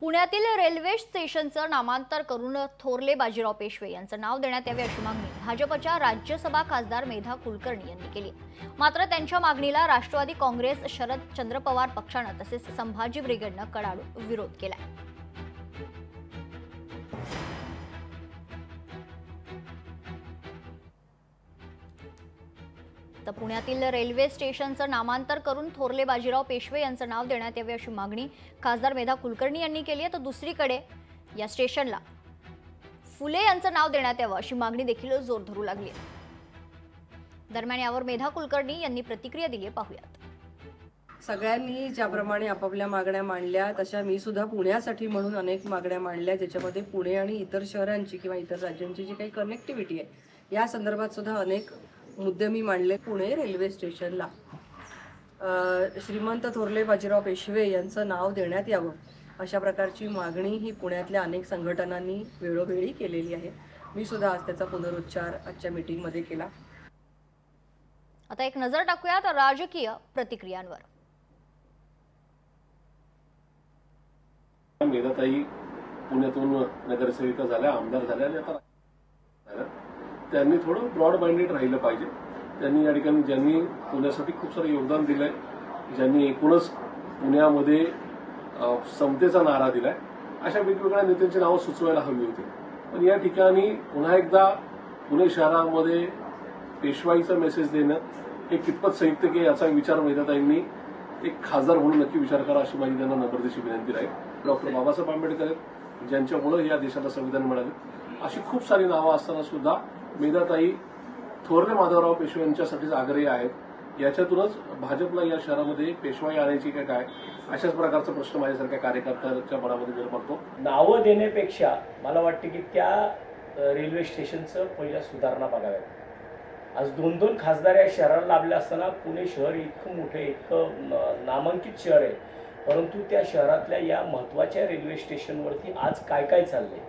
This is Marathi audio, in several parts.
पुण्यातील रेल्वे स्टेशनचं नामांतर करून थोरले बाजीराव पेशवे यांचं नाव देण्यात यावे अशी मागणी भाजपच्या राज्यसभा खासदार मेधा कुलकर्णी यांनी केली। मात्र त्यांच्या मागणीला राष्ट्रवादी काँग्रेस, शरदचंद्र पवार पक्षानं तसेच संभाजी ब्रिगेडनं कडाडून विरोध केला। तर पुण्यातील रेल्वे स्टेशनचं नामांतर करून थोरले बाजीराव पेशवे यांचं नाव देण्यात यावे अशी मागणी खासदार मेधा कुलकर्णी यांनी केली आहे। तर दुसरीकडे या स्टेशनला फुले यांचं नाव देण्यात यावं अशी मागणी देखील जोर धरू लागली आहे। दरम्यान यावर मेधा कुलकर्णी यांनी प्रतिक्रिया दिली आहे, पाहूयात। सगळ्यांनी ज्याप्रमाणे आपापल्या मागण्या मांडल्या तशा मी सुद्धा पुण्यासाठी म्हणून अनेक मागण्या मांडल्या, ज्याच्यामध्ये पुणे आणि इतर शहरांची किंवा इतर राज्यांची जी काही कनेक्टिव्हिटी आहे या संदर्भात सुद्धा अनेक मुद्दे मी मांडले। पुणे रेल्वे स्टेशनला श्रीमंत थोरले बाजीराव पेशवे यांचं नाव देण्यात यावं अशा प्रकारची मागणी ही पुण्यातल्या अनेक संघटनांनी वेळोवेळी केलेली आहे। मी सुद्धा आज त्याचा पुनरुच्चार आजच्या मीटिंगमध्ये केला। आता एक नजर टाकूयात राजकीय प्रतिक्रियांवर। मेधाताई पुण्यातून नगरसेविका झाल्या, आमदार झाल्या आणि आता त्यांनी थोडं ब्रॉड माइंडेड राहिलं पाहिजे। त्यांनी या ठिकाणी ज्यांनी पुण्यासाठी खूप सारं योगदान दिलंय, ज्यांनी एकूणच पुण्यामध्ये समतेचा नारा दिलाय, अशा वेगवेगळ्या नेत्यांची नावं सुचवायला हवी होती। पण या ठिकाणी पुन्हा एकदा पुणे शहरामध्ये पेशवाईचा मेसेज देणं हे कितपत संयुक्त की याचा विचार मेधाताईंनी एक खासदार म्हणून नक्की विचार करा अशी माझी त्यांना नम्रतेची विनंती राहील। डॉक्टर बाबासाहेब आंबेडकर ज्यांच्यामुळे या देशाला संविधान मिळाले, अशी खूप सारी नावं असताना सुद्धा मेधाताई थोरले माधवराव पेशवे यांच्यासाठीच आग्रही आहेत। याच्यातूनच भाजपला या शहरामध्ये पेशवाई आणायची काय अशाच प्रकारचा प्रश्न माझ्यासारख्या कार्यकर्त्यांच्या मनामध्ये निर्माण। नावं देण्यापेक्षा मला वाटतं की त्या रेल्वे स्टेशनचं पहिल्या सुधारणा बघाव्यात। आज 2-2 खासदार या शहराला लाभले असताना पुणे शहर इतकं मोठं, इतकं नामांकित शहर आहे, परंतु त्या शहरातल्या या महत्त्वाच्या रेल्वे स्टेशनवरती आज काय काय चाललंय,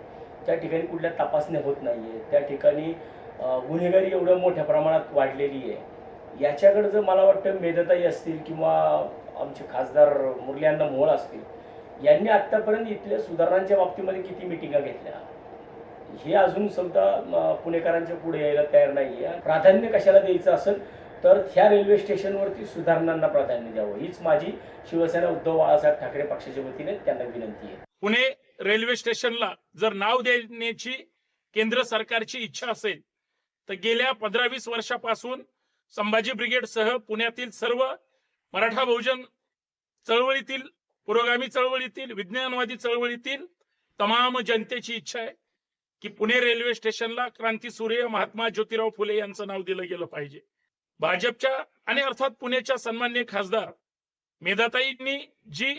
त्या ठिकाणी कुठल्या तपासण्या होत नाहीये, त्या ठिकाणी गुन्हेगारी एवढ्या मोठ्या प्रमाणात वाढलेली आहे। याच्याकडे जर मला वाटतं मेधाताई असतील किंवा आमचे खासदार मुरलीअण्णा मोहोळ असतील, यांनी आत्तापर्यंत इथल्या सुधारणांच्या बाबतीमध्ये किती मिटिंगा घेतल्या हे अजून सुद्धा पुणेकरांच्या पुढे यायला तयार नाहीये। प्राधान्य कशाला द्यायचं असेल तर ह्या रेल्वे स्टेशनवरती सुधारणांना प्राधान्य द्यावं, हीच माझी शिवसेना उद्धव बाळासाहेब ठाकरे पक्षाच्या वतीने त्यांना विनंती आहे। पुणे रेल्वे स्टेशनला जर नाव देण्याची केंद्र सरकारची इच्छा असेल तर गेल्या 15-20 वर्षापासून संभाजी ब्रिगेडसह पुण्यातील सर्व मराठा बहुजन चळवळीतील, पुरोगामी चळवळीतील, विज्ञानवादी चळवळीतील तमाम जनतेची इच्छा आहे की पुणे रेल्वे स्टेशनला क्रांतीसूर्य महात्मा ज्योतिराव फुले यांचं नाव दिलं गेलं पाहिजे। भाजपच्या आणि अर्थात पुण्याच्या सन्माननीय खासदार मेधाताईंनी जी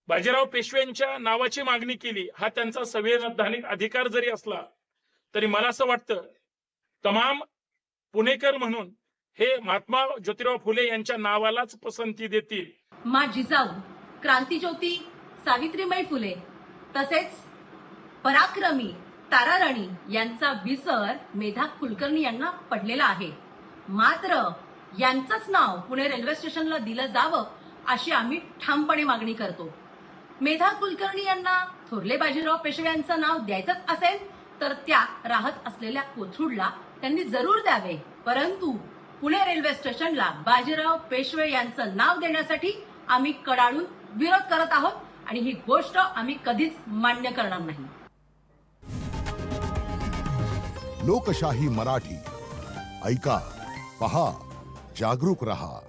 बाजीराव पेशव्यांच्या नावाची मागणी केली, हा त्यांचा संवैधानिक अधिकार जरी असला तरी मला असं वाटतं तमाम पुणेकर म्हणून हे महात्मा ज्योतिराव फुले यांच्या नावालाच पसंती देतील। मा जिजाऊ, क्रांतीज्योती सावित्रीबाई फुले तसेच पराक्रमी ताराराणी यांचा विसर मेधा कुलकर्णी यांना पडलेला आहे। मात्र यांचंच नाव पुणे रेल्वे स्टेशनला दिलं जावं अशी आम्ही ठामपणे मागणी करतो। मेधा कुलकर्णी यांना थोरले बाजीराव पेशवे यांचं नाव द्यायचंच असेल तर त्या राहत असलेल्या कोथरूडला त्यांनी जरूर द्यावे, परंतु पुणे रेल्वे स्टेशनला बाजीराव पेशवे यांचं नाव देण्यासाठी आम्ही कडाडून विरोध करत आहोत आणि ही गोष्ट आम्ही कधीच मान्य करणार नाही। लोकशाही मराठी ऐका, पहा, जागरूक रहा।